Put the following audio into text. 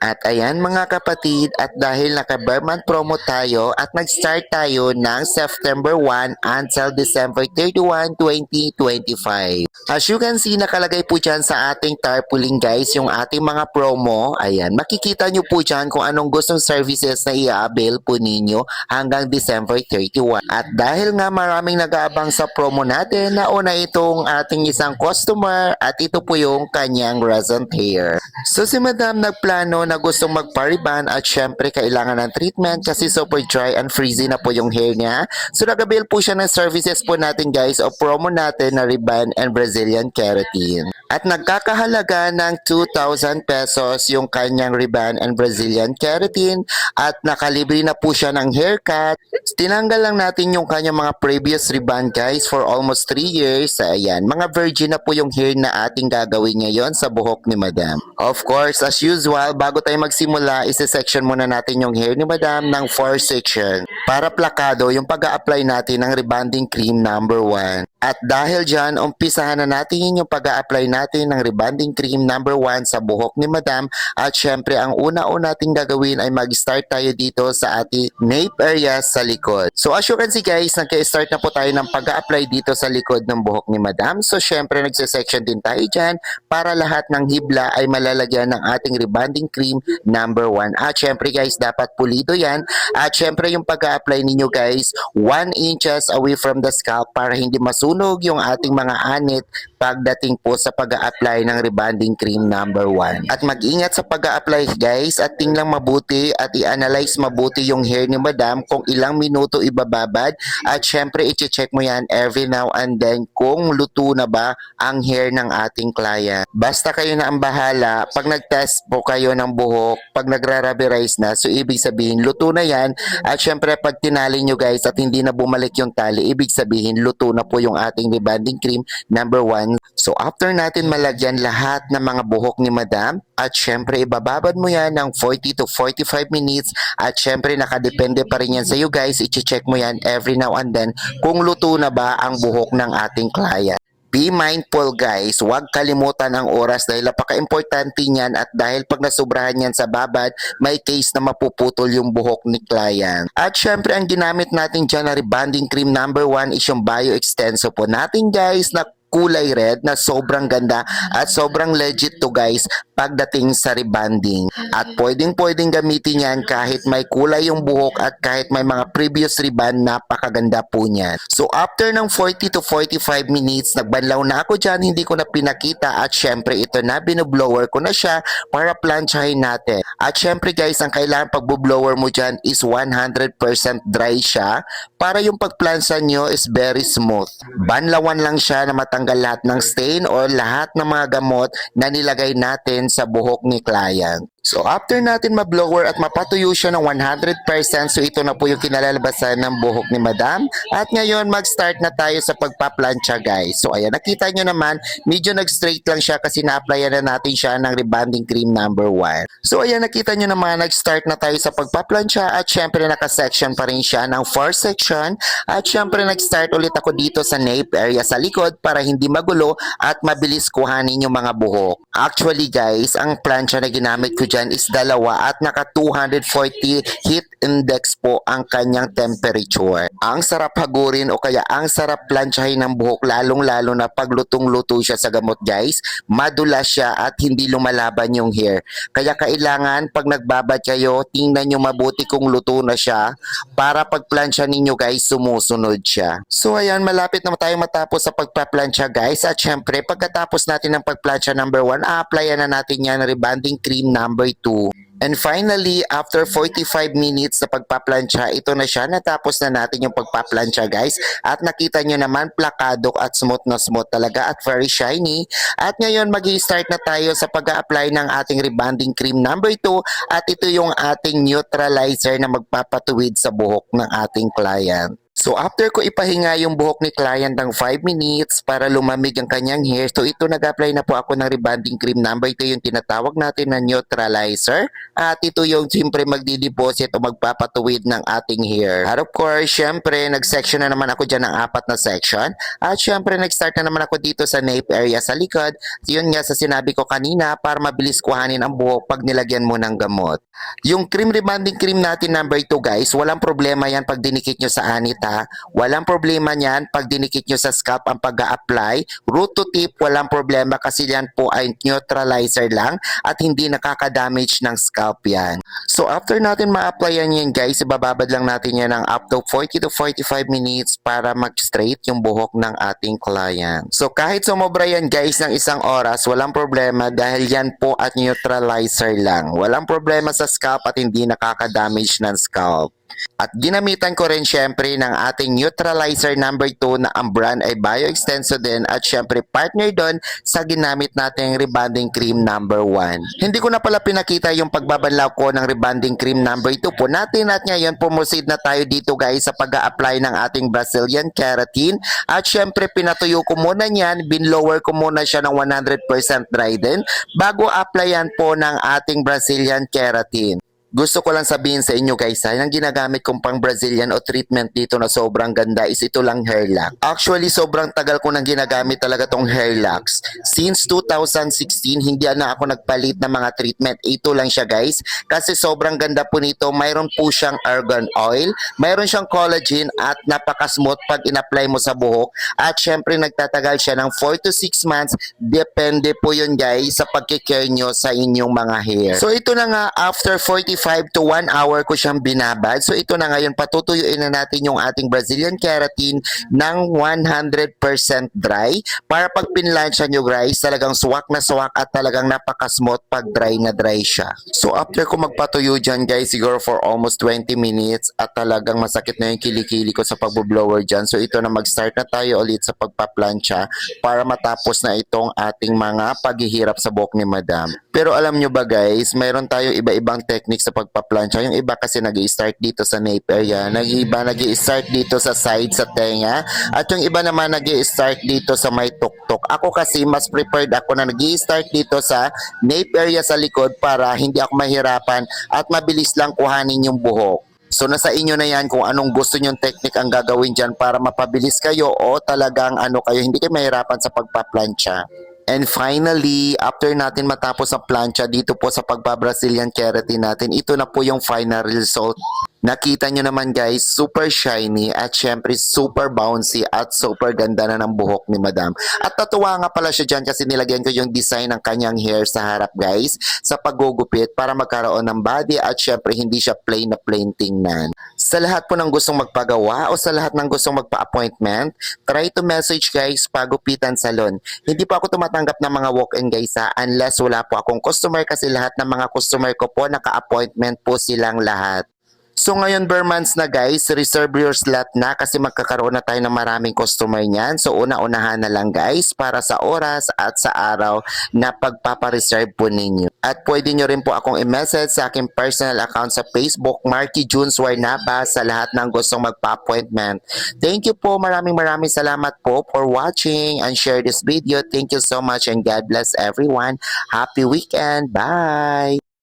At ayan mga kapatid, at dahil naka-Berman promo tayo at nag-start tayo ng September 1 until December 31, 2025. As you can see, nakalagay po dyan sa ating tarpaulin guys, yung ating mga promo. Ayan, makikita nyo po dyan kung anong gustong services na i-avail po ninyo hanggang December 31. At dahil nga maraming nag-aabang sa promo natin, nauna itong ating isang customer at ito po yung kanyang recent hair. So si Madam nagplano na gustong magpa-rebond at syempre kailangan ng treatment kasi super dry and frizzy na po yung hair niya. So nag-avail po siya ng services po natin guys o promo natin na rebond and Brazilian keratin. At nagkakahalaga ng 2,000 pesos yung kanyang rebond and Brazilian keratin at nakalibre na po siya ng haircut. Tinanggal lang natin yung kanyang mga previous rebond guys for almost 3 years. Ayan, mga virgin na po yung hair na ating gagawin ngayon sa buhok ni Madam. Of course, as usual, bago tayo magsimula, isa-section muna natin yung hair ni Madam ng 4 section para plakado yung pag-a-apply natin ng rebonding cream number 1. At dahil dyan, umpisahan na natin yung pag-a-apply natin ng rebonding cream number 1 sa buhok ni Madam. At syempre, ang una-una natin gagawin ay mag-start tayo dito sa ating nape area sa likod. So as you can see guys, nagka-start na po tayo ng pag-a-apply dito sa likod ng buhok ni Madam. So syempre, nagsa-section din tayo dyan para lahat ng hibla ay malalagyan ng ating rebonding cream number 1. At syempre guys, dapat pulido yan. At syempre, yung pag-a-apply ninyo guys, 1 inches away from the scalp para hindi masunog yung ating mga anit pagdating po sa pag-a-apply ng rebonding cream number 1. At mag-ingat sa pag-a-apply guys at tingnan mabuti at i-analyze mabuti yung hair ni Madam kung ilang minuto ibababad at syempre i-check mo yan every now and then kung luto na ba ang hair ng ating client. Basta kayo na ang bahala, pag nag-test po kayo ng buhok, pag nagra-rubberize na, so ibig sabihin luto na yan at syempre pag tinali nyo guys at hindi na bumalik yung tali, ibig sabihin luto na po yung ating rebonding cream number 1. So after natin malagyan lahat ng mga buhok ni Madam at syempre ibababad mo yan ng 40 to 45 minutes at syempre nakadepende pa rin yan sa iyo guys, i-check mo yan every now and then kung luto na ba ang buhok ng ating client. Be mindful guys, huwag kalimutan ang oras dahil napaka-importante niyan at dahil pag nasubrahan yan sa babad, may case na mapuputol yung buhok ni client. At syempre ang ginamit natin dyan na rebonding cream number 1 is yung Bio Extenso po natin guys na kulay red na sobrang ganda at sobrang legit to guys pagdating sa rebonding. At pwedeng gamitin yan kahit may kulay yung buhok at kahit may mga previous rebond, napakaganda po niyan. So after ng 40 to 45 minutes, nagbanlaw na ako dyan, hindi ko na pinakita at syempre ito na, binublower ko na siya para planchahin natin. At syempre guys, ang kailangan pagbublower mo dyan is 100% dry siya para yung pagplansa nyo is very smooth. Banlawan lang siya na matanggal lahat ng stain or lahat ng mga gamot na nilagay natin sa buhok ni client. So after natin mablower at mapatuyo siya ng 100%, so ito na po yung kinalalabasan ng buhok ni Madam. At ngayon mag-start na tayo sa pagpaplansya guys. So ayan, nakita nyo naman, medyo nag-straight lang siya kasi na-applyan na natin siya ng rebonding cream number 1. So ayan, nakita nyo naman, nag-start na tayo sa pagpaplansya at syempre naka-section pa rin siya ng 4 section. At syempre nag-start ulit ako dito sa nape area sa likod para hindi magulo at mabilis kuhanin yung mga buhok. Actually guys, ang plansya na ginamit ko dyan is dalawa at naka 240 heat index po ang kanyang temperature. Ang sarap hagurin o kaya ang sarap plansyahin ng buhok lalong-lalo na pag lutong-luto siya sa gamot guys. Madulas siya at hindi lumalaban yung hair. Kaya kailangan pag nagbabad kayo, tingnan nyo mabuti kung luto na siya para pag plansya ninyo guys, sumusunod siya. So ayan, malapit na tayo matapos sa pagpaplansya guys at syempre pagkatapos natin ng pagplansya number 1, a-applyan na natin yan rebonding cream number 2. And finally, after 45 minutes na pagpaplansya, ito na siya. Natapos na natin yung pagpaplansya guys. At nakita nyo naman, plakado at smooth na smooth talaga at very shiny. At ngayon, mag-i-start na tayo sa pag-a-apply ng ating rebonding cream number 2. At ito yung ating neutralizer na magpapatuwid sa buhok ng ating client. So after ko ipahinga yung buhok ni client ng 5 minutes para lumamig ang kanyang hair, so ito nag-apply na po ako ng rebonding cream number. Ito yung tinatawag natin na neutralizer. At ito yung siyempre magdideposit o magpapatuwid ng ating hair. At of course, syempre nag-section na naman ako dyan ng 4 na section. At syempre nag-start na naman ako dito sa nape area sa likod. Yun nga sa sinabi ko kanina para mabilis kuhanin ang buhok pag nilagyan mo ng gamot. Yung cream rebonding cream natin number 2 guys, walang problema yan pag dinikit nyo sa anit ha. Walang problema yan pag dinikit nyo sa scalp ang pag-a-apply. Root to tip, walang problema kasi yan po ay neutralizer lang at hindi nakaka-damage ng scalp yan. So after natin ma-applyan yan guys, ibababad lang natin yan ng up to 40 to 45 minutes para mag-straight yung buhok ng ating client. So kahit sumobra yan guys ng isang oras, walang problema dahil yan po at neutralizer lang. Walang problema sa scalp at hindi nakaka-damage ng scalp. At ginamitan ko rin syempre ng ating neutralizer number 2 na ang brand ay BioExtenso din at syempre partner doon sa ginamit nating rebonding cream number 1. Hindi ko na pala pinakita yung pagbabanlaw ko ng rebonding cream number 2 po natin at ngayon proceed na tayo dito guys sa pag-a-apply ng ating Brazilian keratin at syempre pinatuyo ko muna niyan, binlower ko muna siya ng 100% dry din bago applyan po ng ating Brazilian keratin. Gusto ko lang sabihin sa inyo guys, yung ginagamit kong pang Brazilian o treatment dito na sobrang ganda is ito lang hair lock. Actually, sobrang tagal ko nang ginagamit talaga tong hair locks. Since 2016, hindi na ako nagpalit ng mga treatment. Ito lang siya guys. Kasi sobrang ganda po nito. Mayroon po siyang argan oil, mayroon siyang collagen at napaka-smooth pag in-apply mo sa buhok. At syempre, nagtatagal siya ng 4 to 6 months. Depende po yun guys sa pagkikare nyo sa inyong mga hair. So ito na nga, after 45 to 1 hour ko siyang binabad. So ito na ngayon, patutuyuin na natin yung ating Brazilian keratin ng 100% dry para pag pinlansya nyo guys, talagang swak na swak at talagang napaka-smooth pag dry na dry siya. So after ko magpatuyo dyan guys, siguro for almost 20 minutes at talagang masakit na yung kilikili ko sa pagbo-blower dyan. So ito na, mag-start na tayo ulit sa pagpaplansya para matapos na itong ating mga paghihirap sa buhok ni Madam. Pero alam nyo ba guys, mayroon tayo iba-ibang techniques sa pagpaplansya. Yung iba kasi nag-i-start dito sa nape area, iba nag-i-start dito sa side sa tenga, at yung iba naman nag-i-start dito sa may tuktok. Ako kasi mas prepared ako na nag-i-start dito sa nape area sa likod para hindi ako mahirapan at mabilis lang kuhanin yung buhok. So nasa inyo na yan kung anong gusto nyong technique ang gagawin dyan para mapabilis kayo o talagang kayo hindi kayo mahirapan sa pagpaplansya. And finally, after natin matapos ang plancha dito po sa pagba-Brazilian keratin natin, ito na po yung final result. Nakita nyo naman guys, super shiny at syempre super bouncy at super ganda na ng buhok ni Madam. At natuwa nga pala siya dyan kasi nilagyan ko yung design ng kanyang hair sa harap guys, sa paggugupit para magkaroon ng body at syempre hindi siya plain na plain tingnan. Sa lahat po ng gustong magpagawa o sa lahat ng gustong magpa-appointment, try to message guys Pagupitan Salon. Hindi po ako tumatanggap ng mga walk-in guys unless wala po akong customer kasi lahat ng mga customer ko po naka-appointment po silang lahat. So ngayon bare months na guys, reserve your slot na kasi magkakaroon na tayo ng maraming customer niyan. So una-unahan na lang guys para sa oras at sa araw na pagpapareserve po ninyo. At pwede nyo rin po akong i-message sa aking personal account sa Facebook, Marky Junes Warnaba, sa lahat ng gustong magpa-appointment. Thank you po, maraming salamat po for watching and share this video. Thank you so much and God bless everyone. Happy weekend. Bye!